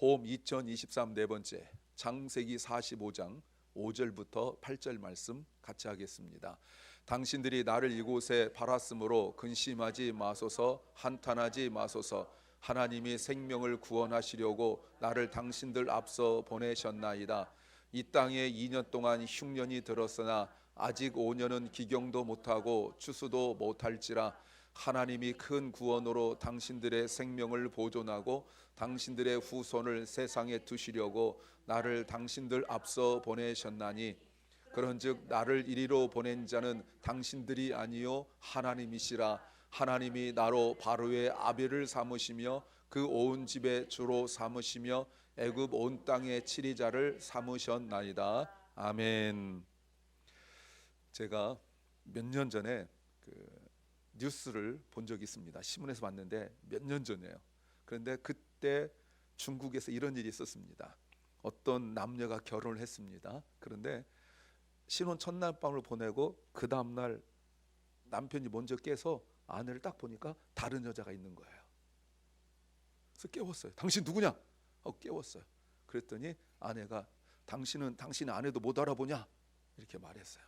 호흡 2023 네 번째 창세기 45장 5절부터 8절 말씀 같이 하겠습니다. 당신들이 나를 이곳에 팔았으므로 근심하지 마소서, 한탄하지 마소서. 하나님이 생명을 구원하시려고 나를 당신들 앞서 보내셨나이다. 이 땅에 2년 동안 흉년이 들었으나 아직 5년은 기경도 못하고 추수도 못할지라. 하나님이 큰 구원으로 당신들의 생명을 보존하고 당신들의 후손을 세상에 두시려고 나를 당신들 앞서 보내셨나니, 그런즉 나를 이리로 보낸 자는 당신들이 아니요 하나님이시라. 하나님이 나로 바로의 아비를 삼으시며 그 온 집의 주로 삼으시며 애굽 온 땅의 치리자를 삼으셨나이다. 아멘. 제가 몇 년 전에 뉴스를 본 적이 있습니다. 신문에서 봤는데 몇 년 전이에요. 그런데 그때 중국에서 이런 일이 있었습니다. 어떤 남녀가 결혼을 했습니다. 그런데 신혼 첫날 밤을 보내고 그 다음날 남편이 먼저 깨서 아내를 딱 보니까 다른 여자가 있는 거예요. 그래서 깨웠어요. 당신 누구냐? 하고 깨웠어요. 그랬더니 아내가 당신은 당신 아내도 못 알아보냐? 이렇게 말했어요.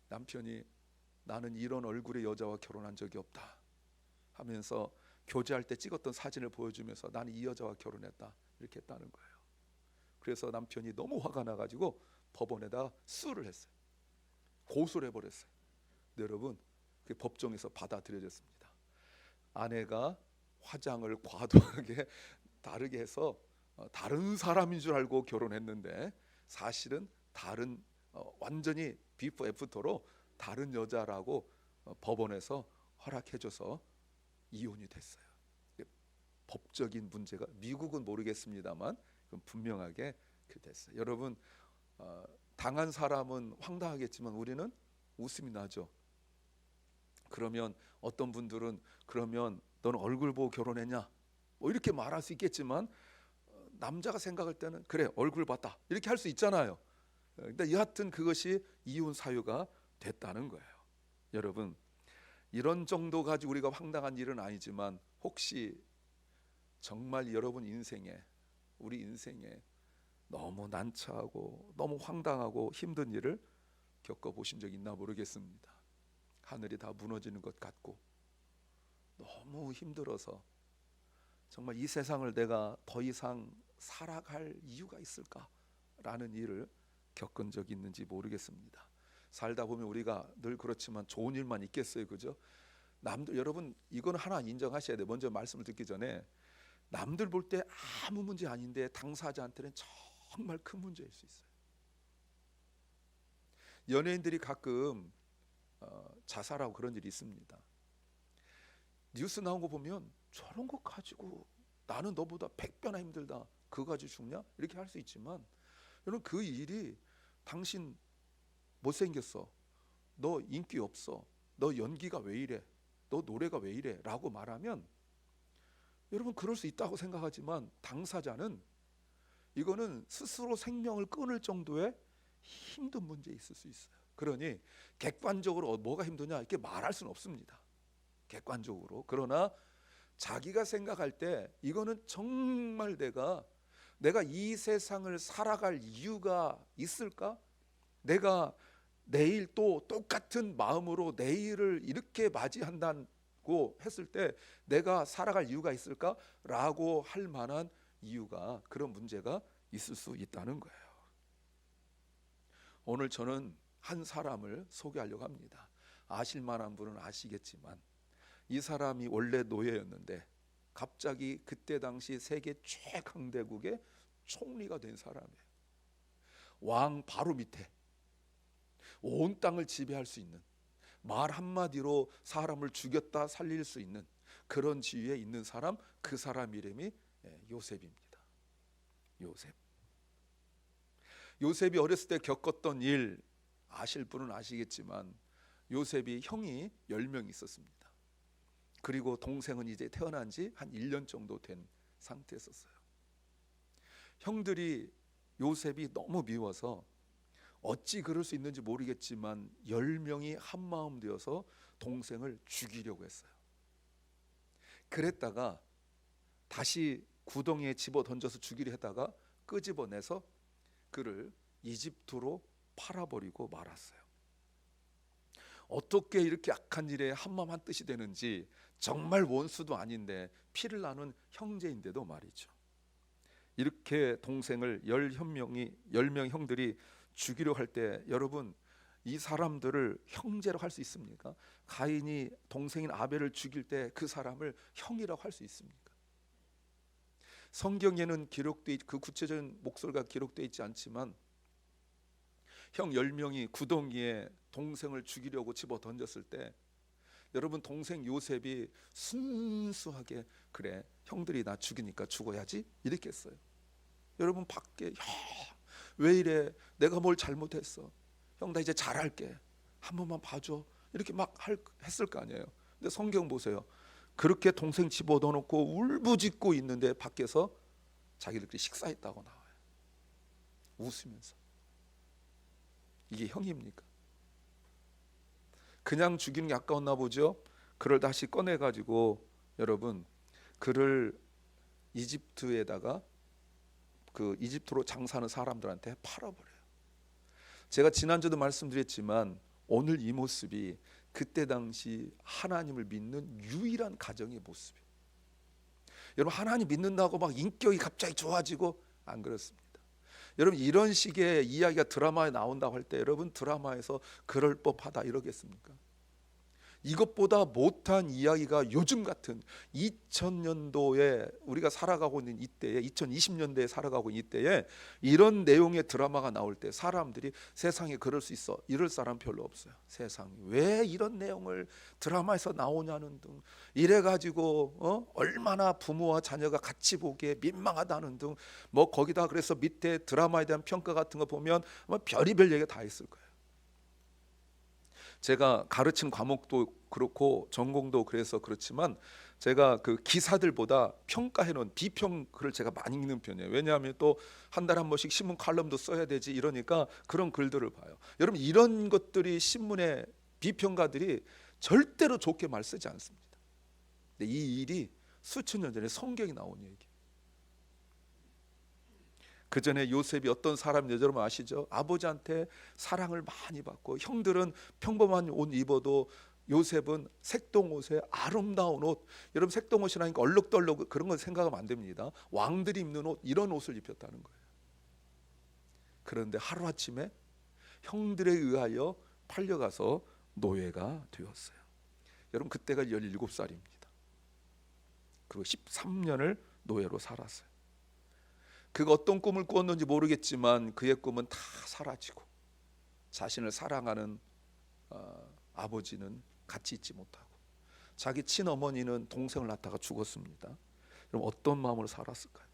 남편이 나는 이런 얼굴의 여자와 결혼한 적이 없다 하면서 교제할 때 찍었던 사진을 보여주면서 나는 이 여자와 결혼했다 이렇게 했다는 거예요. 그래서 남편이 너무 화가 나가지고 법원에다 수를 했어요. 고소를 해버렸어요. 근데 여러분, 그 법정에서 받아들여졌습니다. 아내가 화장을 과도하게 다르게 해서 다른 사람인 줄 알고 결혼했는데 사실은 다른 완전히 비포 애프터로 다른 여자라고 법원에서 허락해줘서 이혼이 됐어요. 법적인 문제가 미국은 모르겠습니다만 분명하게 됐어요. 여러분, 당한 사람은 황당하겠지만 우리는 웃음이 나죠. 그러면 어떤 분들은 그러면 너는 얼굴 보고 결혼했냐? 뭐 이렇게 말할 수 있겠지만 남자가 생각할 때는 그래 얼굴 봤다 이렇게 할 수 있잖아요. 근데 여하튼 그것이 이혼 사유가 됐다는 거예요. 여러분, 이런 정도 가지고 우리가 황당한 일은 아니지만 혹시 정말 여러분 인생에, 우리 인생에 너무 난처하고 너무 황당하고 힘든 일을 겪어보신 적 있나 모르겠습니다. 하늘이 다 무너지는 것 같고 너무 힘들어서 정말 이 세상을 내가 더 이상 살아갈 이유가 있을까라는 일을 겪은 적이 있는지 모르겠습니다. 살다 보면 우리가 늘 그렇지만 좋은 일만 있겠어요, 그죠? 남들, 여러분 이거는 하나 인정하셔야 돼요. 먼저 말씀을 듣기 전에 남들 볼 때 아무 문제 아닌데 당사자한테는 정말 큰 문제일 수 있어요. 연예인들이 가끔 자살하고 그런 일이 있습니다. 뉴스 나온 거 보면 저런 거 가지고 나는 너보다 100배나 힘들다 그거 가지고 죽냐? 이렇게 할 수 있지만 여러분, 그 일이 당신 못생겼어, 너 인기 없어, 너 연기가 왜 이래, 너 노래가 왜 이래 라고 말하면 여러분 그럴 수 있다고 생각하지만 당사자는 이거는 스스로 생명을 끊을 정도의 힘든 문제에 있을 수 있어요. 그러니 객관적으로 뭐가 힘드냐 이렇게 말할 수는 없습니다. 객관적으로. 그러나 자기가 생각할 때 이거는 정말 내가 이 세상을 살아갈 이유가 있을까? 내가 내일 또 똑같은 마음으로 내일을 이렇게 맞이한다고 했을 때 내가 살아갈 이유가 있을까? 라고 할 만한 이유가, 그런 문제가 있을 수 있다는 거예요. 오늘 저는 한 사람을 소개하려고 합니다. 아실 만한 분은 아시겠지만 이 사람이 원래 노예였는데 갑자기 그때 당시 세계 최강대국의 총리가 된 사람이에요. 왕 바로 밑에 온 땅을 지배할 수 있는, 말 한마디로 사람을 죽였다 살릴 수 있는 그런 지위에 있는 사람, 그 사람 이름이 요셉입니다. 요셉이 어렸을 때 겪었던 일 아실 분은 아시겠지만 요셉이 형이 10명 있었습니다. 그리고 동생은 이제 태어난 지 한 1년 정도 된 상태였었어요. 형들이 요셉이 너무 미워서 어찌 그럴 수 있는지 모르겠지만 10명이 한마음 되어서 동생을 죽이려고 했어요. 그랬다가 다시 구덩이에 집어 던져서 죽이려 하다가 끄집어내서 그를 이집트로 팔아버리고 말았어요. 어떻게 이렇게 악한 일에 한마음 한뜻이 되는지, 정말 원수도 아닌데 피를 나눈 형제인데도 말이죠. 이렇게 동생을 10명 형들이 죽이려 할 때 여러분, 이 사람들을 형제라고 할 수 있습니까? 가인이 동생인 아벨을 죽일 때 그 사람을 형이라고 할 수 있습니까? 성경에는 그 구체적인 목소리가 기록되어 있지 않지만 형 10명이 구덩이에 동생을 죽이려고 집어 던졌을 때 여러분, 동생 요셉이 순수하게 그래, 형들이 나 죽이니까 죽어야지 이렇게 했어요. 여러분, 밖에 왜 이래, 내가 뭘 잘못했어, 형 나 이제 잘할게, 한 번만 봐줘, 이렇게 막 했을 거 아니에요. 근데 성경 보세요. 그렇게 동생 집어넣어놓고 울부짖고 있는데 밖에서 자기들끼리 식사했다고 나와요. 웃으면서. 이게 형입니까? 그냥 죽이는 게 아까웠나 보죠. 그를 다시 꺼내가지고 여러분, 그를 이집트에다가 그 이집트로 장사하는 사람들한테 팔아버려요. 제가 지난주도 말씀드렸지만 오늘 이 모습이 그때 당시 하나님을 믿는 유일한 가정의 모습이에요. 여러분, 하나님 믿는다고 막 인격이 갑자기 좋아지고 안 그렇습니다. 여러분, 이런 식의 이야기가 드라마에 나온다고 할 때 여러분, 드라마에서 그럴 법하다 이러겠습니까? 이것보다 못한 이야기가 요즘 같은 2000년도에 우리가 살아가고 있는 이때에, 2020년대에 살아가고 있는 이때에 이런 내용의 드라마가 나올 때 사람들이 세상에 그럴 수 있어, 이럴 사람 별로 없어요. 세상에 왜 이런 내용을 드라마에서 나오냐는 등, 이래가지고 얼마나 부모와 자녀가 같이 보기에 민망하다는 등, 뭐 거기다 그래서 밑에 드라마에 대한 평가 같은 거 보면 뭐 별의별 얘기가 다 있을 거예요. 제가 가르친 과목도 그렇고 전공도 그래서 그렇지만 제가 그 기사들보다 평가해 놓은 비평 글을 제가 많이 읽는 편이에요. 왜냐하면 또 한 달에 한 번씩 신문 칼럼도 써야 되지 이러니까 그런 글들을 봐요. 여러분, 이런 것들이 신문의 비평가들이 절대로 좋게 말 쓰지 않습니다. 근데 이 일이 수천 년 전에 성경이 나온 얘기. 그 전에 요셉이 어떤 사람인지 여러분 아시죠? 아버지한테 사랑을 많이 받고, 형들은 평범한 옷 입어도 요셉은 색동옷에 아름다운 옷, 여러분 색동옷이라니까 얼룩덜룩 그런 거 생각하면 안 됩니다. 왕들이 입는 옷, 이런 옷을 입혔다는 거예요. 그런데 하루아침에 형들에 의하여 팔려가서 노예가 되었어요. 여러분, 그때가 17살입니다. 그리고 13년을 노예로 살았어요. 그가 어떤 꿈을 꾸었는지 모르겠지만 그의 꿈은 다 사라지고 자신을 사랑하는 아버지는 같이 있지 못하고 자기 친어머니는 동생을 낳다가 죽었습니다. 그럼 어떤 마음으로 살았을까요?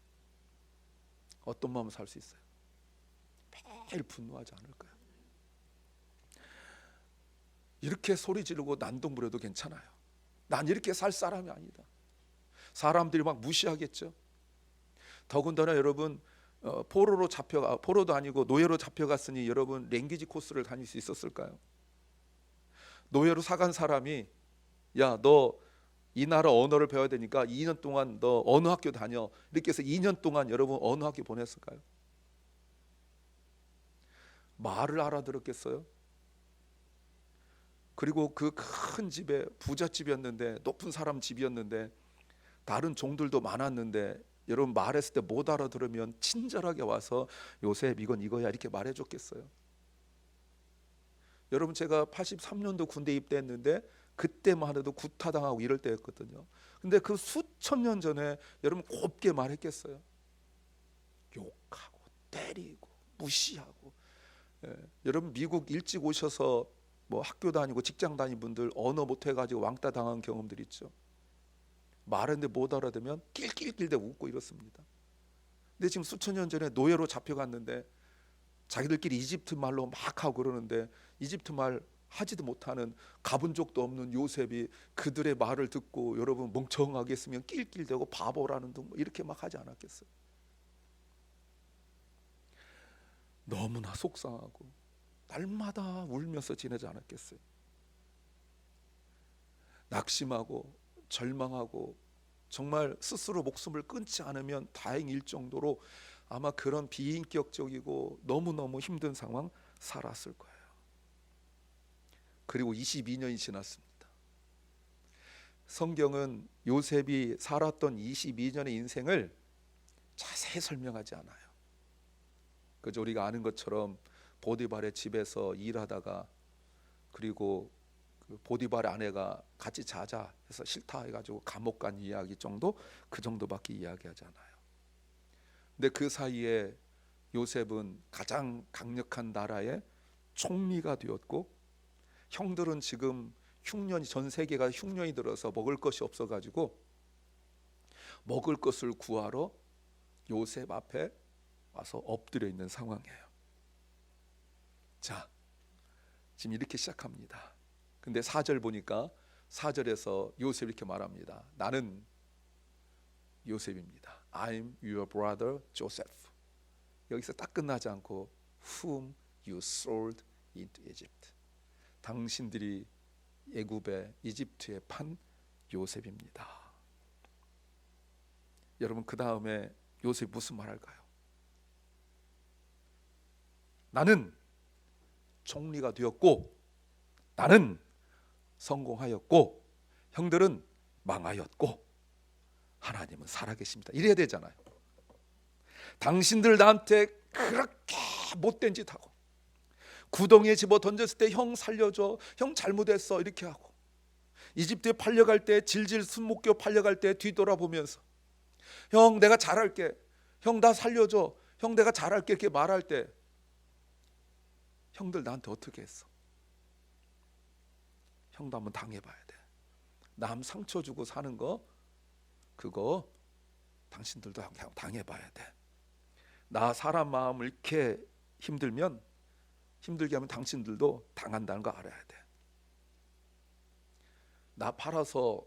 어떤 마음으로 살 수 있어요? 매일 분노하지 않을까요? 이렇게 소리 지르고 난동 부려도 괜찮아요. 난 이렇게 살 사람이 아니다. 사람들이 막 무시하겠죠. 더군다나 여러분, 포로도 아니고 노예로 잡혀갔으니 여러분 랭귀지 코스를 다닐 수 있었을까요? 노예로 사간 사람이 야, 너 이 나라 언어를 배워야 되니까 2년 동안 너 어느 학교 다녀, 이렇게 해서 2년 동안 여러분 어느 학교 보냈을까요? 말을 알아들었겠어요? 그리고 그 큰 집에, 부잣집이었는데, 높은 사람 집이었는데 다른 종들도 많았는데 여러분 말했을 때 못 알아들으면 친절하게 와서 요셉 이건 이거야 이렇게 말해줬겠어요? 여러분, 제가 83년도 군대 입대했는데 그때만 해도 구타당하고 이럴 때였거든요. 근데 그 수천 년 전에 여러분 곱게 말했겠어요? 욕하고 때리고 무시하고. 여러분, 미국 일찍 오셔서 뭐 학교 다니고 직장 다니는 분들 언어 못해가지고 왕따 당한 경험들 있죠. 말했는데 못 알아들으면 낄낄낄대고 웃고 이렇습니다. 근데 지금 수천 년 전에 노예로 잡혀갔는데 자기들끼리 이집트 말로 막 하고 그러는데 이집트 말 하지도 못하는, 가본 적도 없는 요셉이 그들의 말을 듣고 여러분 멍청하게 있으면 낄낄대고 바보라는 등 이렇게 막 하지 않았겠어요? 너무나 속상하고 날마다 울면서 지내지 않았겠어요? 낙심하고 절망하고 정말 스스로 목숨을 끊지 않으면 다행일 정도로 아마 그런 비인격적이고 너무너무 힘든 상황 살았을 거예요. 그리고 22년이 지났습니다. 성경은 요셉이 살았던 22년의 인생을 자세히 설명하지 않아요. 그저 우리가 아는 것처럼 보디발의 집에서 일하다가 그리고 그 보디발의 아내가 같이 자자 해서 싫다 해가지고 감옥 간 이야기 정도, 그 정도밖에 이야기하지 않아요. 근데 그 사이에 요셉은 가장 강력한 나라의 총리가 되었고, 형들은 지금 흉년이, 전 세계가 흉년이 들어서 먹을 것이 없어가지고 먹을 것을 구하러 요셉 앞에 와서 엎드려 있는 상황이에요. 자, 지금 이렇게 시작합니다. 근데 4절 보니까 4절에서 요셉이 이렇게 말합니다. 나는 요셉입니다. I'm your brother Joseph. 여기서 딱 끝나지 않고 whom you sold into Egypt. 당신들이 애굽에, 이집트에 판 요셉입니다. 여러분, 그 다음에 요셉이 무슨 말 할까요? 나는 총리가 되었고, 나는 성공하였고, 형들은 망하였고, 하나님은 살아계십니다. 이래야 되잖아요. 당신들 나한테 그렇게 못된 짓 하고, 구덩이에 집어 던졌을 때 형 살려줘, 형 잘못했어 이렇게 하고, 이집트에 팔려갈 때 질질 숨 못 끼워 팔려갈 때 뒤돌아보면서 형 내가 잘할게, 형 나 살려줘, 형 내가 잘할게 이렇게 말할 때 형들 나한테 어떻게 했어? 형도 한번 당해봐야 돼. 남 상처 주고 사는 거, 그거 당신들도 당해봐야 돼. 나 사람 마음을 이렇게 힘들게 하면 당신들도 당한다는 거 알아야 돼. 나 팔아서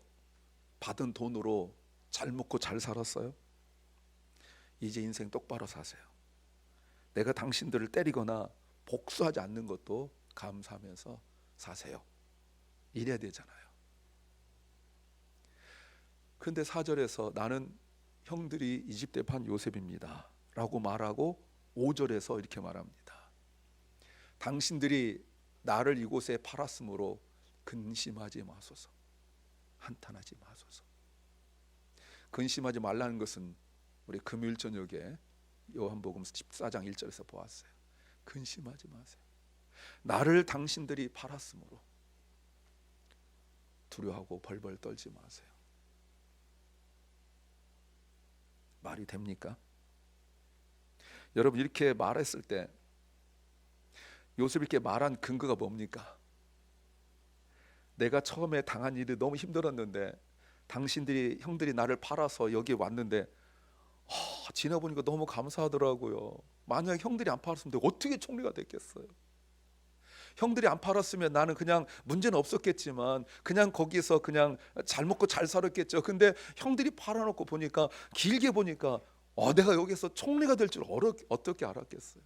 받은 돈으로 잘 먹고 잘 살았어요? 이제 인생 똑바로 사세요. 내가 당신들을 때리거나 복수하지 않는 것도 감사하면서 사세요. 이래야 되잖아요. 근데 4절에서 나는 형들이 이집트에 판 요셉입니다 라고 말하고 5절에서 이렇게 말합니다. 당신들이 나를 이곳에 팔았으므로 근심하지 마소서, 한탄하지 마소서. 근심하지 말라는 것은 우리 금요일 저녁에 요한복음 14장 1절에서 보았어요. 근심하지 마세요. 나를 당신들이 팔았으므로 두려워하고 벌벌 떨지 마세요. 말이 됩니까? 여러분, 이렇게 말했을 때 요셉이 이렇게 말한 근거가 뭡니까? 내가 처음에 당한 일이 너무 힘들었는데 형들이 나를 팔아서 여기 왔는데 지나보니까 너무 감사하더라고요. 만약 형들이 안 팔았으면 어떻게 총리가 됐겠어요? 형들이 안 팔았으면 나는 그냥 문제는 없었겠지만 그냥 거기서 그냥 잘 먹고 잘 살았겠죠. 근데 형들이 팔아놓고 보니까, 길게 보니까 내가 여기서 총리가 될 줄 어떻게 알았겠어요?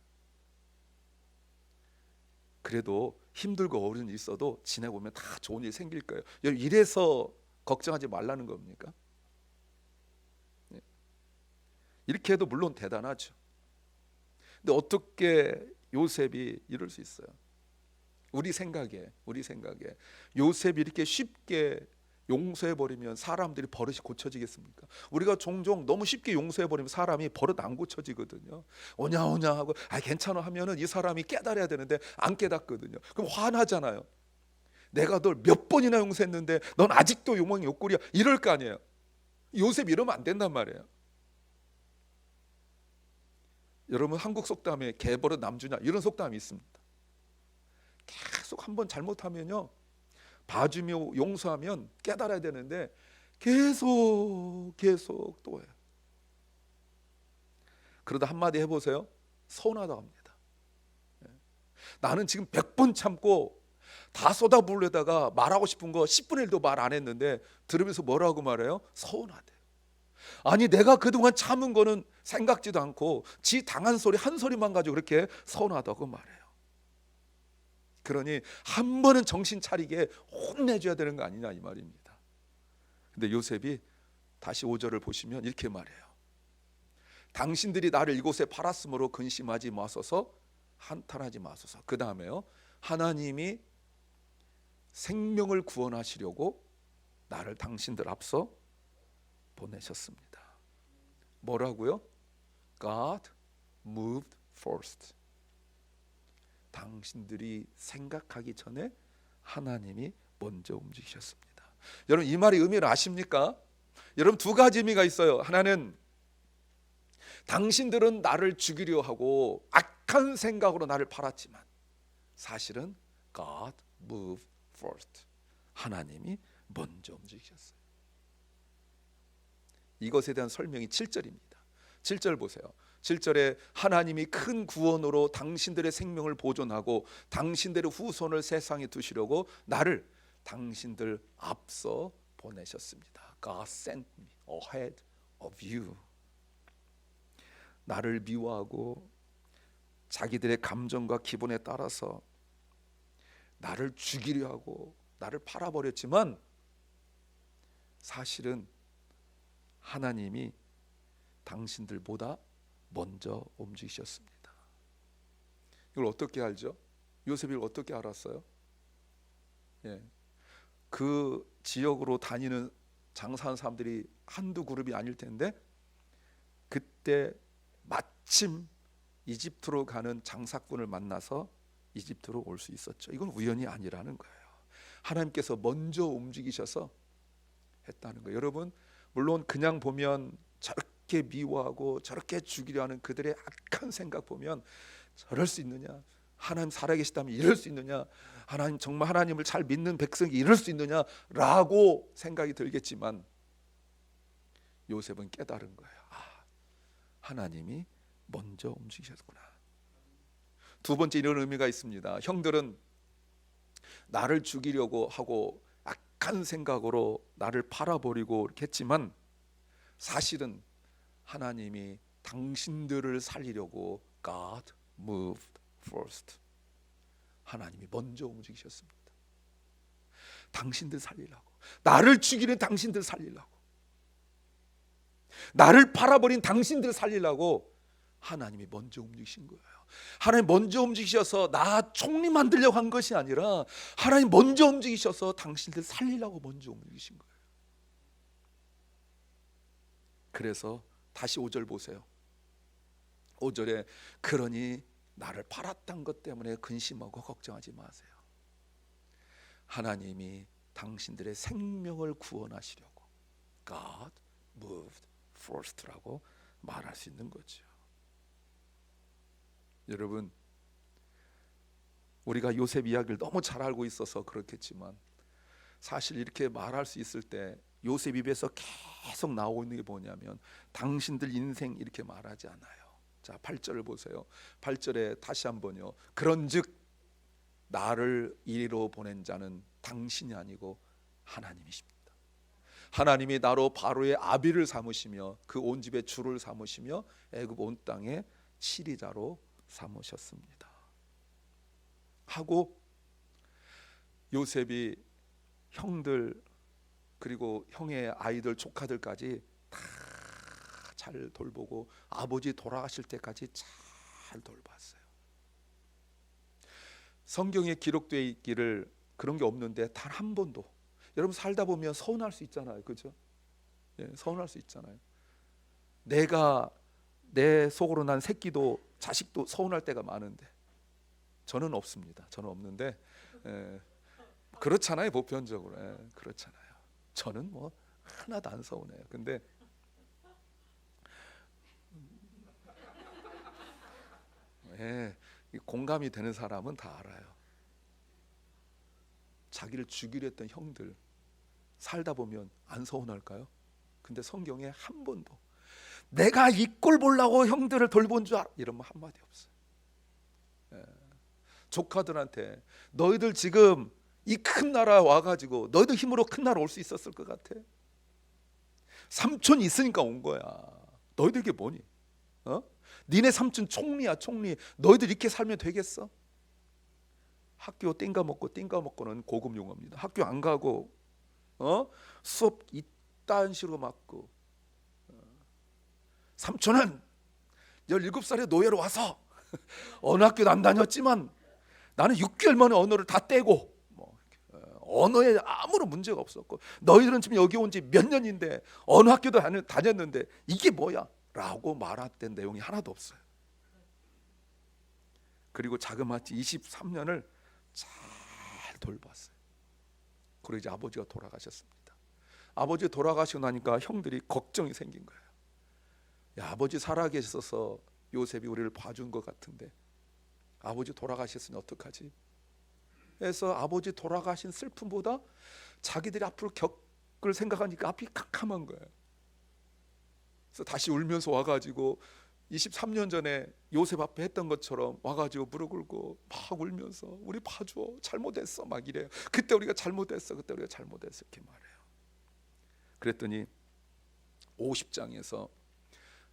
그래도 힘들고 어려운 일 있어도 지내보면 다 좋은 일 생길 거예요. 이래서 걱정하지 말라는 겁니까? 이렇게 해도 물론 대단하죠. 근데 어떻게 요셉이 이럴 수 있어요? 우리 생각에 요셉이 이렇게 쉽게 용서해버리면 사람들이 버릇이 고쳐지겠습니까? 우리가 종종 너무 쉽게 용서해버리면 사람이 버릇 안 고쳐지거든요. 오냐 하고 괜찮아 하면은 이 사람이 깨달아야 되는데 안 깨닫거든요. 그럼 화나잖아요. 내가 널 몇 번이나 용서했는데 넌 아직도 욕망이 욕구리야, 이럴 거 아니에요. 요셉 이러면 안 된단 말이에요. 여러분, 한국 속담에 개버릇 남주냐 이런 속담이 있습니다. 계속 한번 잘못하면요, 봐주며 용서하면 깨달아야 되는데 계속 또 해요. 그러다 한마디 해보세요. 서운하다고 합니다. 나는 지금 100번 참고 다 쏟아부으려다가 말하고 싶은 거 10분의 1도 말 안 했는데 들으면서 뭐라고 말해요? 서운하대요. 아니, 내가 그동안 참은 거는 생각지도 않고 지 당한 소리 한 소리만 가지고 그렇게 서운하다고 말해요. 그러니 한 번은 정신 차리게 혼내줘야 되는 거 아니냐 이 말입니다. 근데 요셉이 다시 5절을 보시면 이렇게 말해요. 당신들이 나를 이곳에 팔았으므로 근심하지 마소서, 한탄하지 마소서. 그 다음에요, 하나님이 생명을 구원하시려고 나를 당신들 앞서 보내셨습니다. 뭐라고요? God moved first. 당신들이 생각하기 전에 하나님이 먼저 움직이셨습니다. 여러분, 이 말의 의미를 아십니까? 여러분, 두 가지 의미가 있어요. 하나는 당신들은 나를 죽이려 하고 악한 생각으로 나를 팔았지만 사실은 God moved first. 하나님이 먼저 움직이셨어요. 이것에 대한 설명이 7절입니다. 7절 보세요. 7절에 하나님이 큰 구원으로 당신들의 생명을 보존하고 당신들의 후손을 세상에 두시려고 나를 당신들 앞서 보내셨습니다. God sent me ahead of you. 나를 미워하고 자기들의 감정과 기분에 따라서 나를 죽이려 하고 나를 팔아버렸지만 사실은 하나님이 당신들보다 먼저 움직이셨습니다. 이걸 어떻게 알죠? 요셉이 어떻게 알았어요? 그 지역으로 다니는 장사하는 사람들이 한두 그룹이 아닐 텐데 그때 마침 이집트로 가는 장사꾼을 만나서 이집트로 올 수 있었죠. 이건 우연이 아니라는 거예요. 하나님께서 먼저 움직이셔서 했다는 거예요. 여러분, 물론 그냥 보면 저렇게 미워하고 저렇게 죽이려 하는 그들의 악한 생각 보면 저럴 수 있느냐, 하나님 살아계시다면 이럴 수 있느냐, 하나님 정말 하나님을 잘 믿는 백성이 이럴 수 있느냐라고 생각이 들겠지만 요셉은 깨달은 거예요. 하나님이 먼저 움직이셨구나. 두 번째, 이런 의미가 있습니다. 형들은 나를 죽이려고 하고 악한 생각으로 나를 팔아버리고 이렇게 했지만 사실은 하나님이 당신들을 살리려고 God moved first. 하나님이 먼저 움직이셨습니다. 당신들 살리려고, 나를 죽이는 당신들 살리려고, 나를 팔아버린 당신들 살리려고 하나님이 먼저 움직이신 거예요. 하나님 먼저 움직이셔서 나 총리 만들려고 한 것이 아니라 하나님 먼저 움직이셔서 당신들 살리려고 먼저 움직이신 거예요. 그래서 다시 5절 보세요. 5절에 그러니 나를 팔았던 것 때문에 근심하고 걱정하지 마세요. 하나님이 당신들의 생명을 구원하시려고 God moved first라고 말할 수 있는 거죠. 여러분, 우리가 요셉 이야기를 너무 잘 알고 있어서 그렇겠지만 사실 이렇게 말할 수 있을 때 요셉 입에서 계속 나오고 있는 게 뭐냐면 당신들 인생 이렇게 말하지 않아요. 자, 8절을 보세요. 8절에 다시 한번요. 그런즉 나를 이리로 보낸 자는 당신이 아니고 하나님이십니다. 하나님이 나로 바로의 아비를 삼으시며 그 온 집의 주를 삼으시며 애굽 온 땅의 치리자로 삼으셨습니다. 하고 요셉이 형들 그리고 형의 아이들 조카들까지 다 잘 돌보고 아버지 돌아가실 때까지 잘 돌봤어요. 성경에 기록되어 있기를 그런 게 없는데 단 한 번도, 여러분 살다 보면 서운할 수 있잖아요, 그죠? 서운할 수 있잖아요. 내가 내 속으로 난 새끼도 자식도 서운할 때가 많은데 저는 없습니다. 저는 없는데 그렇잖아요, 보편적으로. 그렇잖아요. 저는 뭐 하나도 안 서운해요. 근데 공감이 되는 사람은 다 알아요. 자기를 죽이려 했던 형들 살다 보면 안 서운할까요? 근데 성경에 한 번도 내가 이 꼴 보려고 형들을 돌본 줄 알아 이런 말 한마디 없어요. 조카들한테 너희들 지금 이 큰 나라 와가지고 너희들 힘으로 큰 나라 올 수 있었을 것 같아? 삼촌이 있으니까 온 거야. 너희들 이게 뭐니? 니네 삼촌 총리야, 총리. 너희들 이렇게 살면 되겠어? 학교 띵가 먹고는 고급 용어입니다. 학교 안 가고 수업 이딴 식으로 맞고 삼촌은 17살에 노예로 와서 어느 학교도 안 다녔지만 나는 6개월 만에 언어를 다 떼고 언어에 아무런 문제가 없었고, 너희들은 지금 여기 온 지 몇 년인데 어느 학교도 다녔는데 이게 뭐야? 라고 말했던 내용이 하나도 없어요. 그리고 자그마치 23년을 잘 돌봤어요. 그리고 이제 아버지가 돌아가셨습니다. 아버지 돌아가시고 나니까 형들이 걱정이 생긴 거예요. 야, 아버지 살아계셔서 요셉이 우리를 봐준 것 같은데 아버지 돌아가셨으니 어떡하지? 그래서 아버지 돌아가신 슬픔보다 자기들이 앞으로 겪을 생각하니까 앞이 캄캄한 거예요. 그래서 다시 울면서 와가지고 23년 전에 요셉 앞에 했던 것처럼 와가지고 무릎 꿇고 막 울면서 우리 봐줘, 잘못했어 막 이래요. 그때 우리가 잘못했어, 그때 우리가 잘못했어 이렇게 말해요. 그랬더니 50장에서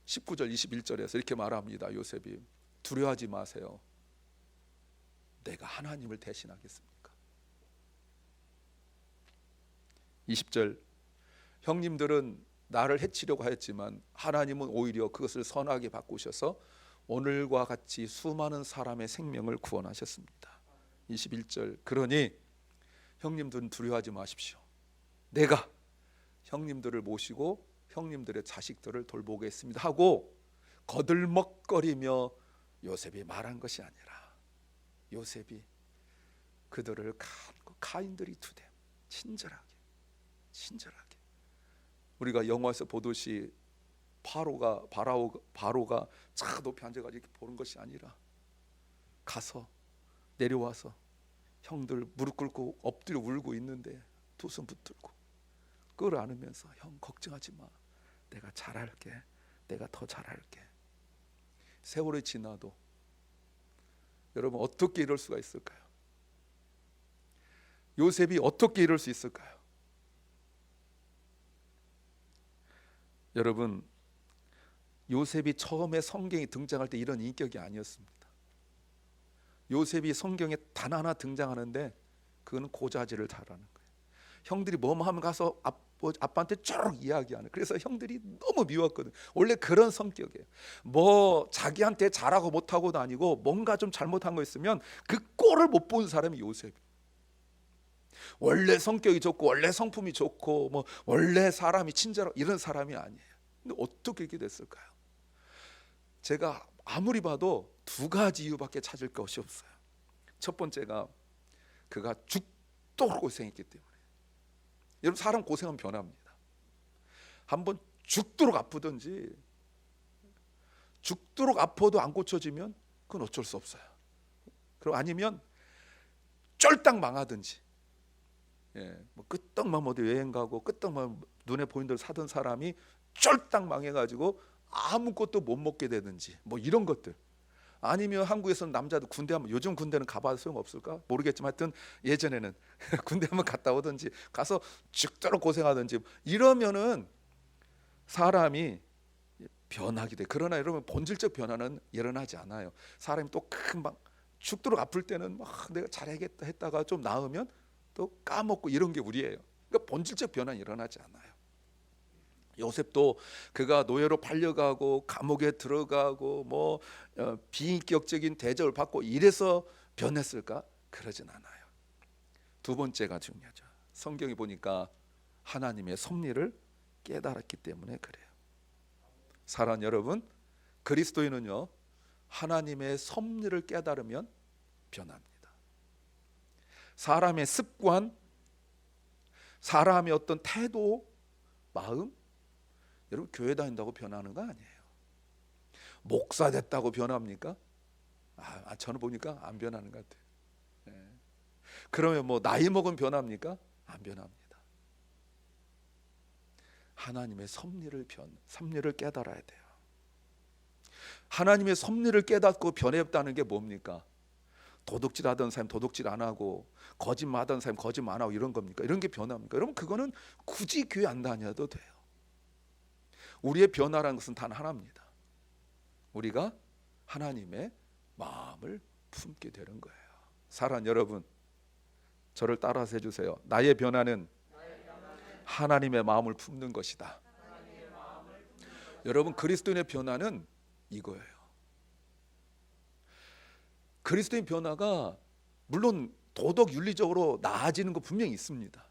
19절 21절에서 이렇게 말합니다. 요셉이 두려워하지 마세요. 내가 하나님을 대신하겠습니까? 20절 형님들은 나를 해치려고 하였지만 하나님은 오히려 그것을 선하게 바꾸셔서 오늘과 같이 수많은 사람의 생명을 구원하셨습니다. 21절 그러니 형님들은 두려워하지 마십시오. 내가 형님들을 모시고 형님들의 자식들을 돌보겠습니다 하고 거들먹거리며 요셉이 말한 것이 아니라 요셉이 그들을 카인들이 투대 친절하게 우리가 영화에서 보듯이 바로가 차 높이 앉아가지고 이렇게 보는 것이 아니라 가서 내려와서 형들 무릎 꿇고 엎드려 울고 있는데 두 손 붙들고 끌어안으면서 형 걱정하지 마, 내가 잘할게, 내가 더 잘할게. 세월이 지나도 여러분 어떻게 이럴 수가 있을까요? 요셉이 어떻게 이럴 수 있을까요? 여러분 요셉이 처음에 성경에 등장할 때 이런 인격이 아니었습니다. 요셉이 성경에 단 하나 등장하는데 그거는 고자질을 잘하는 거예요. 형들이 뭐뭐 하면 가서 아빠한테 쭉 이야기하는. 그래서 형들이 너무 미웠거든. 원래 그런 성격이에요. 뭐 자기한테 잘하고 못하고도 아니고 뭔가 좀 잘못한 거 있으면 그 꼴을 못 본 사람이 요셉. 원래 성격이 좋고 원래 성품이 좋고 뭐 원래 사람이 친절하고 이런 사람이 아니에요. 근데 어떻게 이렇게 됐을까요? 제가 아무리 봐도 두 가지 이유밖에 찾을 것이 없어요. 첫 번째가 그가 죽도록 고생했기 때문에. 여러분 사람 고생하면 변합니다. 한번 죽도록 아프든지 죽도록 아파도 안 고쳐지면 그건 어쩔 수 없어요. 그리고 아니면 쫄딱 망하든지, 뭐 끄떡만 어디 여행 가고 끄떡만 눈에 보이는 대로 사던 사람이 쫄딱 망해가지고 아무것도 못 먹게 되든지 뭐 이런 것들. 아니면 한국에서는 남자들 군대 한번, 요즘 군대는 가봐도 소용없을까 모르겠지만 하여튼 예전에는 군대 한번 갔다 오든지 가서 죽도록 고생하든지 이러면은 사람이 변하게 돼. 그러나 여러분 본질적 변화는 일어나지 않아요. 사람이 또 금방 죽도록 아플 때는 막 내가 잘하겠다 했다가 좀 나으면 또 까먹고 이런 게 우리예요. 그러니까 본질적 변화는 일어나지 않아요. 요셉도 그가 노예로 팔려가고 감옥에 들어가고 뭐 비인격적인 대접을 받고 이래서 변했을까? 그러진 않아요. 두 번째가 중요하죠. 성경이 보니까 하나님의 섭리를 깨달았기 때문에 그래요. 사랑하는 여러분, 그리스도인은요 하나님의 섭리를 깨달으면 변합니다. 사람의 습관, 사람의 어떤 태도, 마음, 여러분 교회 다닌다고 변하는 거 아니에요. 목사 됐다고 변합니까? 저는 보니까 안 변하는 것 같아요. 그러면 뭐 나이 먹은 변합니까? 안 변합니다. 하나님의 섭리를 깨달아야 돼요. 하나님의 섭리를 깨닫고 변했다는 게 뭡니까? 도둑질하던 사람 도둑질 안 하고 거짓말하던 사람 거짓말 안 하고 이런 겁니까? 이런 게 변합니까? 여러분 그거는 굳이 교회 안 다녀도 돼요. 우리의 변화라는 것은 단 하나입니다. 우리가 하나님의 마음을 품게 되는 거예요. 사랑하는 여러분, 저를 따라서 해주세요. 나의 변화는 하나님의 마음을 품는 것이다. 여러분, 그리스도인의 변화는 이거예요. 그리스도인 변화가 물론 도덕 윤리적으로 나아지는 거 분명히 있습니다.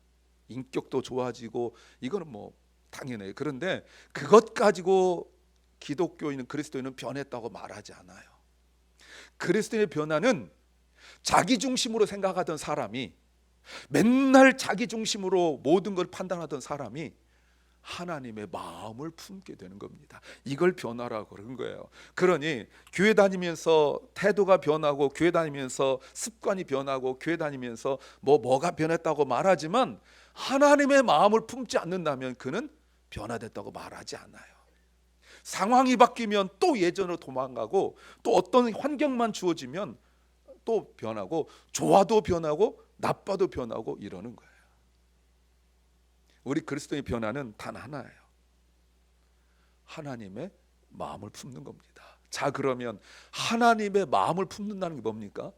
인격도 좋아지고 이거는 뭐 당연해요. 그런데 그것 가지고 기독교인은, 그리스도인은 변했다고 말하지 않아요. 그리스도인의 변화는 자기 중심으로 생각하던 사람이, 맨날 자기 중심으로 모든 걸 판단하던 사람이 하나님의 마음을 품게 되는 겁니다. 이걸 변화라고 그런 거예요. 그러니 교회 다니면서 태도가 변하고, 교회 다니면서 습관이 변하고, 교회 다니면서 뭐가 변했다고 말하지만 하나님의 마음을 품지 않는다면 그는 변화됐다고 말하지 않아요. 상황이 바뀌면 또 예전으로 도망가고, 또 어떤 환경만 주어지면 또 변하고, 좋아도 변하고 나빠도 변하고 이러는 거예요. 우리 그리스도의 변화는 단 하나예요. 하나님의 마음을 품는 겁니다. 자, 그러면 하나님의 마음을 품는다는 게 뭡니까?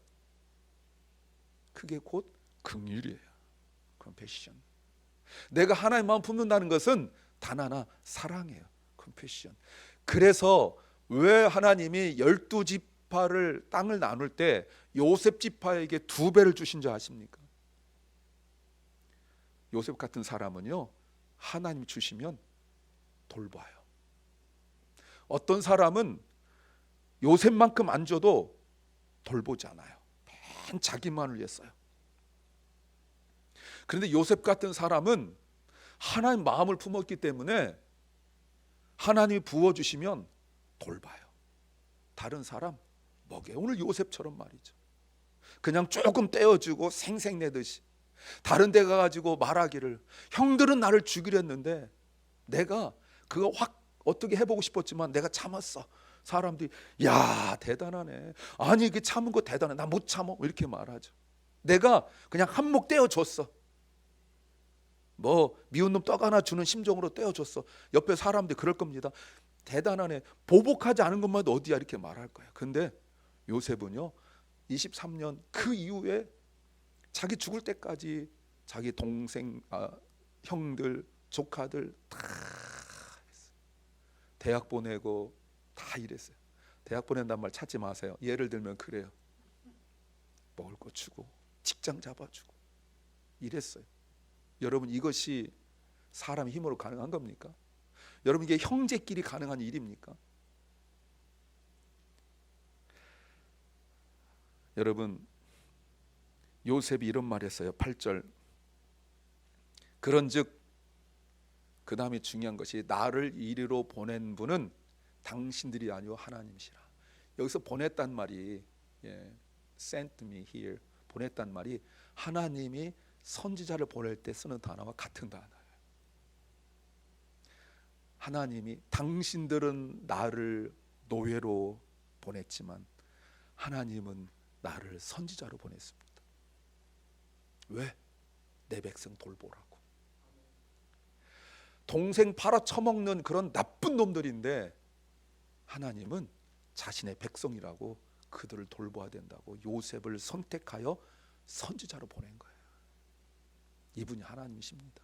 그게 곧 긍휼이에요. 컴패션. 내가 하나님의 마음 품는다는 것은 단 하나, 사랑이에요. 컴패션. 그래서 왜 하나님이 12지파를 땅을 나눌 때 요셉 지파에게 2배를 주신 줄 아십니까? 요셉 같은 사람은요, 하나님 주시면 돌봐요. 어떤 사람은 요셉만큼 안 줘도 돌보지 않아요. 맨 자기만을 위해서요. 그런데 요셉 같은 사람은 하나님 마음을 품었기 때문에 하나님이 부어주시면 돌봐요. 다른 사람 먹여요. 오늘 요셉처럼 말이죠. 그냥 조금 떼어주고 생색내듯이 다른 데 가가지고 말하기를, 형들은 나를 죽이려 했는데 내가 그거 확 어떻게 해보고 싶었지만 내가 참았어. 사람들이 야 대단하네, 아니 이게 참은 거 대단해, 나 못 참어, 이렇게 말하죠. 내가 그냥 한몫 떼어줬어. 뭐 미운 놈 떡 하나 주는 심정으로 떼어줬어. 옆에 사람들이 그럴 겁니다. 대단하네, 보복하지 않은 것만 해도 어디야, 이렇게 말할 거야. 근데 요셉은요, 23년 그 이후에 자기 죽을 때까지 자기 동생, 형들, 조카들 다 했어요. 대학 보내고 다 일했어요. 대학 보낸다는 말 찾지 마세요. 예를 들면 그래요. 먹을 거 주고 직장 잡아주고 이랬어요. 여러분, 이것이 사람의 힘으로 가능한 겁니까? 여러분, 이게 형제끼리 가능한 일입니까? 여러분, 요셉이 이런 말 했어요. 8절. 그런즉, 그 다음에 중요한 것이, 나를 이리로 보낸 분은 당신들이 아니오 하나님이시라. 여기서 보냈단 말이, sent me here, 보냈단 말이 하나님이 선지자를 보낼 때 쓰는 단어와 같은 단어예요. 하나님이, 당신들은 나를 노예로 보냈지만 하나님은 나를 선지자로 보냈습니다. 왜? 내 백성 돌보라고. 동생 팔아 처먹는 그런 나쁜 놈들인데 하나님은 자신의 백성이라고 그들을 돌봐야 된다고 요셉을 선택하여 선지자로 보낸 거예요. 이분이 하나님이십니다.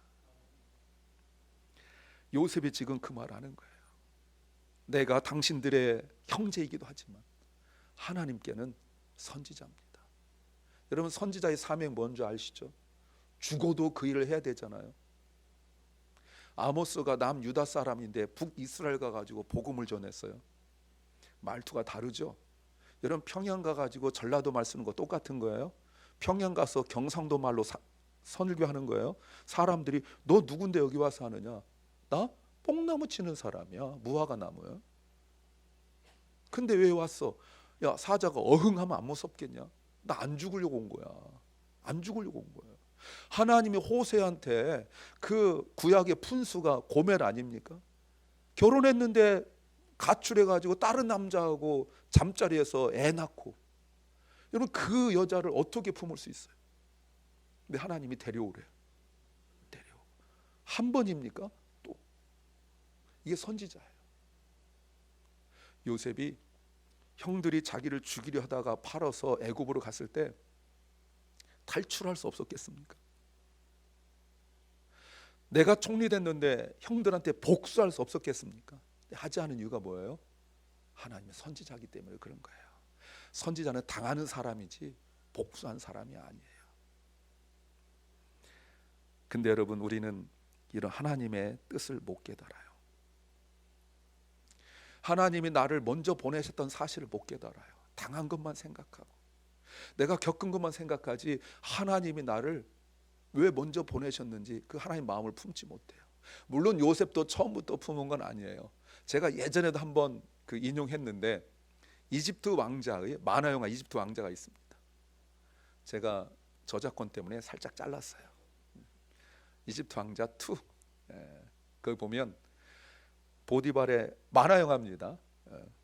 요셉이 지금 그 말 하는 거예요. 내가 당신들의 형제이기도 하지만 하나님께는 선지자입니다. 여러분, 선지자의 사명 뭔지 아시죠? 죽어도 그 일을 해야 되잖아요. 아모스가 남유다 사람인데 북이스라엘 가가지고 복음을 전했어요. 말투가 다르죠. 여러분, 평양 가가지고 전라도 말 쓰는 거 똑같은 거예요. 평양 가서 경상도 말로 선교하는 거예요. 사람들이 너 누군데 여기 와서 하느냐? 나 뽕나무 치는 사람이야. 무화과 나무야. 근데 왜 왔어? 야, 사자가 어흥하면 안 무섭겠냐? 나 안 죽으려고 온 거야. 안 죽으려고 온 거야. 하나님이 호세한테 그 구약의 푼수가 고멜 아닙니까? 결혼했는데 가출해가지고 다른 남자하고 잠자리에서 애 낳고, 여러분, 그 여자를 어떻게 품을 수 있어요? 근데 하나님이 데려오래요. 데려오고. 한 번입니까? 또. 이게 선지자예요. 요셉이 형들이 자기를 죽이려 하다가 팔아서 애굽으로 갔을 때 탈출할 수 없었겠습니까? 내가 총리 됐는데 형들한테 복수할 수 없었겠습니까? 하지 않은 이유가 뭐예요? 하나님의 선지자이기 때문에 그런 거예요. 선지자는 당하는 사람이지 복수한 사람이 아니에요. 근데 여러분, 우리는 이런 하나님의 뜻을 못 깨달아요. 하나님이 나를 먼저 보내셨던 사실을 못 깨달아요. 당한 것만 생각하고 내가 겪은 것만 생각하지 하나님이 나를 왜 먼저 보내셨는지 그 하나님 마음을 품지 못해요. 물론 요셉도 처음부터 품은 건 아니에요. 제가 예전에도 한번 그 인용했는데, 이집트 왕자의 만화 영화 이집트 왕자가 있습니다. 제가 저작권 때문에 살짝 잘랐어요. 이집트 왕자 2. 거기 보면 보디발의 만화 영화입니다.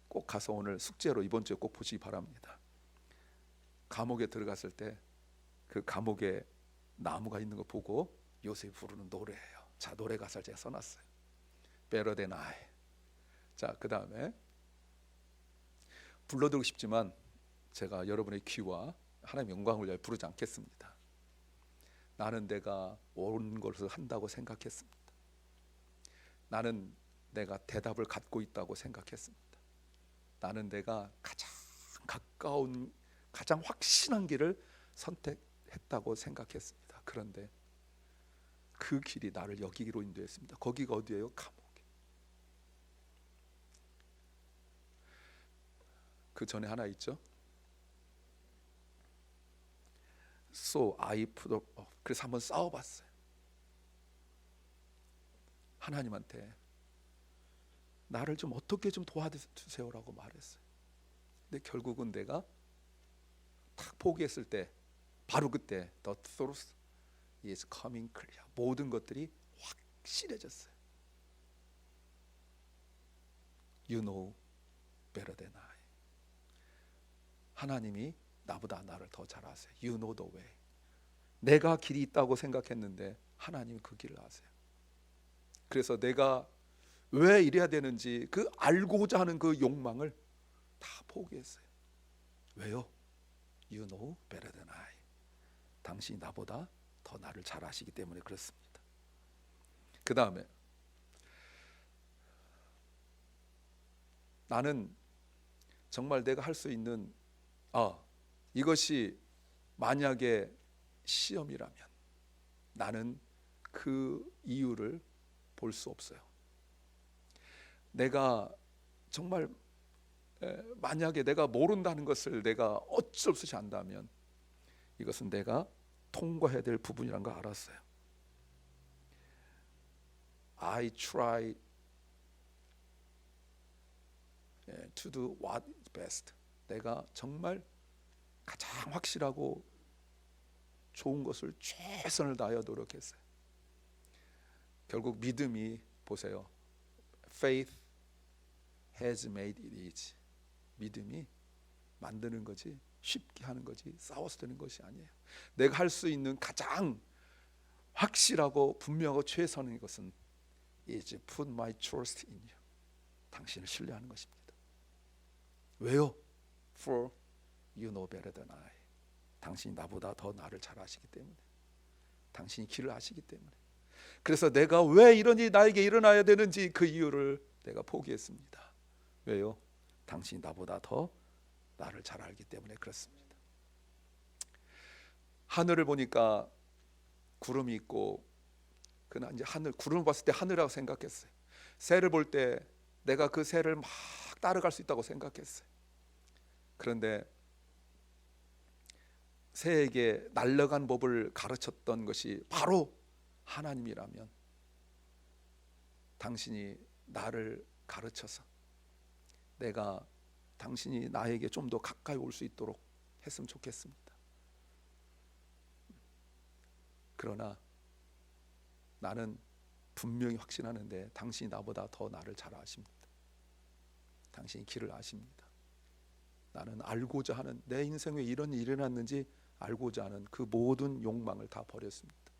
꼭 가서 오늘 숙제로 이번 주에 꼭 보시기 바랍니다. 감옥에 들어갔을 때 그 감옥에 나무가 있는 거 보고 요셉이 부르는 노래예요. 자, 노래 가사를 제가 써놨어요. Better than I. 자, 그 다음에 불러드리고 싶지만 제가 여러분의 귀와 하나님의 영광을 위하여 부르지 않겠습니다. 나는 내가 옳은 것을 한다고 생각했습니다. 나는 내가 대답을 갖고 있다고 생각했습니다. 나는 내가 가장 가까운, 가장 확신한 길을 선택했다고 생각했습니다. 그런데 그 길이 나를 여기로 인도했습니다. 거기가 어디예요? 감옥. 그 전에 하나 있죠. So I put up. 그래서 한번 싸워봤어요. 하나님한테 나를 좀 어떻게 좀 도와주세요라고 말했어요. 근데 결국은 내가 탁 포기했을 때 바로 그때 The truth is coming clear. 모든 것들이 확실해졌어요. You know better than I. 하나님이 나보다 나를 더 잘 아세요. You know the way. 내가 길이 있다고 생각했는데 하나님이 그 길을 아세요. 그래서 내가 왜 이래야 되는지 그 알고자 하는 그 욕망을 다 포기했어요. 왜요? You know better than I. 당신이 나보다 더 나를 잘 아시기 때문에 그렇습니다. 그 다음에 나는 정말 내가 할 수 있는, 이것이 만약에 시험이라면 나는 그 이유를 볼 수 없어요. 내가 정말 만약에 내가 모른다는 것을 내가 어쩔 수 없이 안다면 이것은 내가 통과해야 될 부분이란 걸 알았어요. I try to do what is best. 내가 정말 가장 확실하고 좋은 것을 최선을 다하여 노력했어요. 결국 믿음이, 보세요. Faith has made it easy. 믿음이 만드는 거지 쉽게 하는 거지 싸워서 되는 것이 아니에요. 내가 할 수 있는 가장 확실하고 분명하고 최선의 것은 is put my trust in you. 당신을 신뢰하는 것입니다. 왜요? For you know better than I. 당신이 나보다 더 나를 잘 아시기 때문에, 당신이 길을 아시기 때문에. 그래서 내가 왜 이런 일이 나에게 일어나야 되는지 그 이유를 내가 포기했습니다. 왜요? 당신이 나보다 더 나를 잘 알기 때문에 그렇습니다. 하늘을 보니까 구름이 있고, 그는 이제 하늘, 구름을 봤을 때 하늘이라고 생각했어요. 새를 볼 때 내가 그 새를 막 따라갈 수 있다고 생각했어요. 그런데 새에게 날아간 법을 가르쳤던 것이 바로 하나님이라면 당신이 나를 가르쳐서 내가 당신이 나에게 좀 더 가까이 올 수 있도록 했으면 좋겠습니다. 그러나 나는 분명히 확신하는데 당신이 나보다 더 나를 잘 아십니다. 당신이 길을 아십니다. 나는 알고자 하는, 내 인생에 이런 일이 일어났는지 알고자 하는 그 모든 욕망을 다 버렸습니다.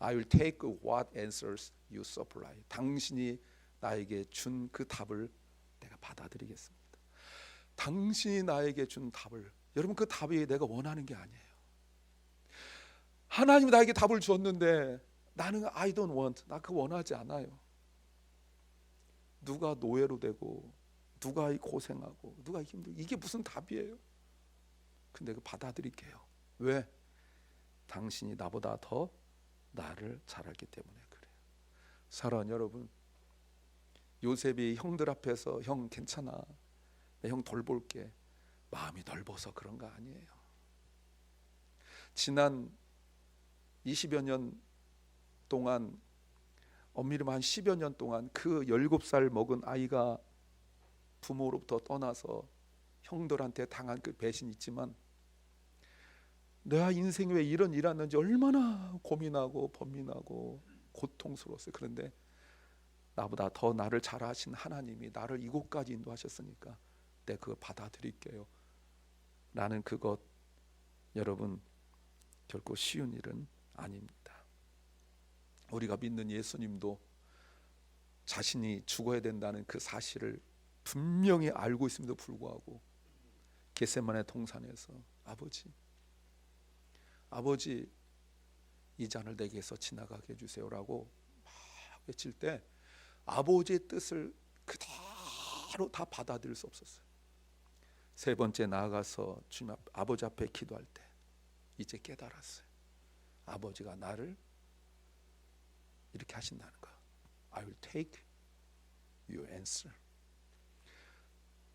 I will take what answers you supply. 당신이 나에게 준 그 답을 내가 받아들이겠습니다. 당신이 나에게 준 답을, 여러분 그 답이 내가 원하는 게 아니에요. 하나님이 나에게 답을 주었는데 나는 I don't want, 나 그거 원하지 않아요. 누가 노예로 되고 누가 고생하고 누가 힘들고 이게 무슨 답이에요? 근데 그 받아들일게요. 왜? 당신이 나보다 더 나를 잘 알기 때문에 그래요. 사랑하는 여러분, 요셉이 형들 앞에서 형 괜찮아, 내 형 돌볼게, 마음이 넓어서 그런 거 아니에요. 지난 20여 년 동안, 엄밀히 한 10여 년 동안 그 17살 먹은 아이가 부모로부터 떠나서 형들한테 당한 그 배신이 있지만, 내 인생이 왜 이런 일이 왔는지 얼마나 고민하고 번민하고 고통스러웠어요. 그런데 나보다 더 나를 잘 아신 하나님이 나를 이곳까지 인도하셨으니까 내 그거 받아들일게요 라는 그것, 여러분 결코 쉬운 일은 아닙니다. 우리가 믿는 예수님도 자신이 죽어야 된다는 그 사실을 분명히 알고 있음에도 불구하고 겟세마네 동산에서 아버지 이 잔을 내게서 지나가게 해주세요라고 막 외칠 때 아버지의 뜻을 그대로 다 받아들일 수 없었어요. 세 번째 나아가서 주님 아버지 앞에 기도할 때 이제 깨달았어요. 아버지가 나를 이렇게 하신다는 거. I will take your answer.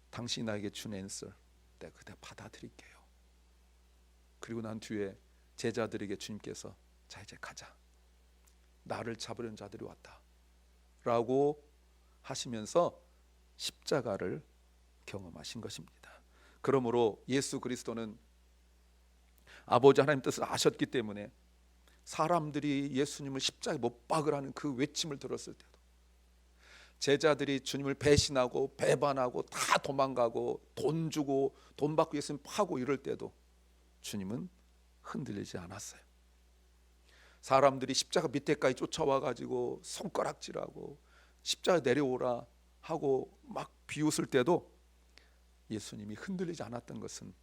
당신이 나에게 준 answer 내가 그대 받아들일게요. 그리고 난 뒤에 제자들에게 주님께서 자 이제 가자, 나를 잡으려는 자들이 왔다 라고 하시면서 십자가를 경험하신 것입니다. 그러므로 예수 그리스도는 아버지 하나님 뜻을 아셨기 때문에 사람들이 예수님을 십자가에 못 박으라는 그 외침을 들었을 때도, 제자들이 주님을 배신하고 배반하고 다 도망가고 돈 주고 돈 받고 예수님 파고 이럴 때도 주님은 흔들리지 않았어요. 사람들이 십자가 밑에까지 쫓아와 가지고 손가락질하고 십자가 내려오라 하고 막 비웃을 때도 예수님이 흔들리지 않았던 것은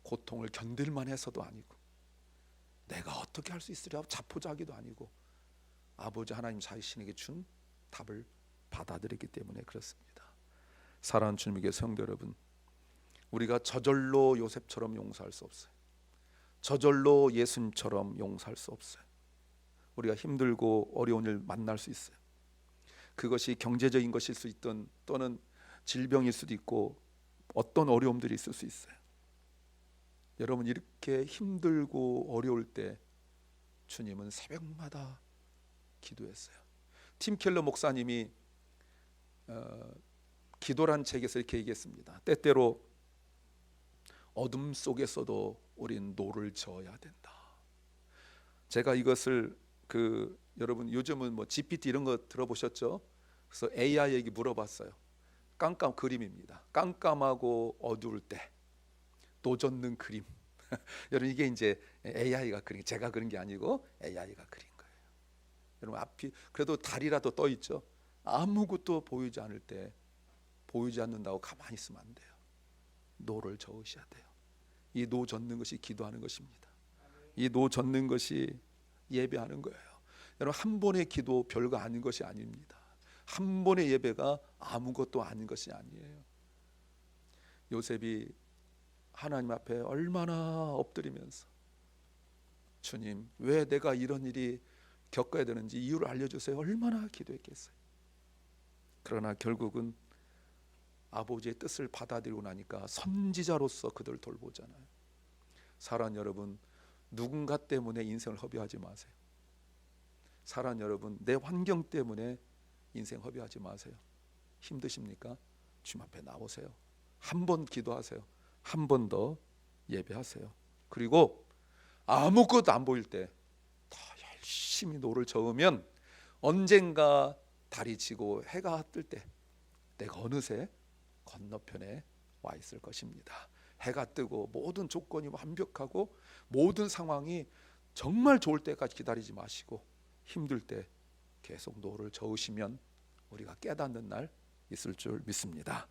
고통을 견딜만 해서도 아니고 내가 어떻게 할 수 있으랴 자포자기도 아니고 아버지 하나님 자신에게 준 답을 받아들이기 때문에 그렇습니다. 사랑하는 주님에게 성도 여러분, 우리가 저절로 요셉처럼 용서할 수 없어요. 저절로 예수님처럼 용서할 수 없어요. 우리가 힘들고 어려운 일 만날 수 있어요. 그것이 경제적인 것일 수 있든 또는 질병일 수도 있고 어떤 어려움들이 있을 수 있어요. 여러분 이렇게 힘들고 어려울 때 주님은 새벽마다 기도했어요. 팀 켈러 목사님이 기도란 책에서 이렇게 얘기했습니다. 때때로 어둠 속에서도 우린 노를 저어야 된다. 제가 이것을 여러분 요즘은 뭐 GPT 이런 거 들어보셨죠? 그래서 AI에게 물어봤어요. 그림입니다. 깜깜하고 어두울 때 노 젓는 그림. 여러분 이게 이제 AI가 그린, 제가 그린 게 아니고 AI가 그린 거예요. 여러분 앞이 그래도 달이라도 떠 있죠. 아무것도 보이지 않을 때 보이지 않는다고 가만히 있으면 안 돼요. 노를 저으셔야 돼요. 이 노 젓는 것이 기도하는 것입니다. 이 노 젓는 것이 예배하는 거예요. 여러분 한 번의 기도 별거 아닌 것이 아닙니다. 한 번의 예배가 아무것도 아닌 것이 아니에요. 요셉이 하나님 앞에 얼마나 엎드리면서 주님 왜 내가 이런 일이 겪어야 되는지 이유를 알려주세요. 얼마나 기도했겠어요. 그러나 결국은 아버지의 뜻을 받아들이고 나니까 선지자로서 그들을 돌보잖아요. 사랑하는 여러분, 누군가 때문에 인생을 허비하지 마세요. 사랑하는 여러분, 내 환경 때문에 인생 허비하지 마세요. 힘드십니까? 주님 앞에 나오세요. 한 번 기도하세요. 한 번 더 예배하세요. 그리고 아무것도 안 보일 때 더 열심히 노를 저으면 언젠가 달이 지고 해가 뜰 때 내가 어느새 건너편에 와 있을 것입니다. 해가 뜨고 모든 조건이 완벽하고 모든 상황이 정말 좋을 때까지 기다리지 마시고 힘들 때 계속 노를 저으시면 우리가 깨닫는 날 있을 줄 믿습니다.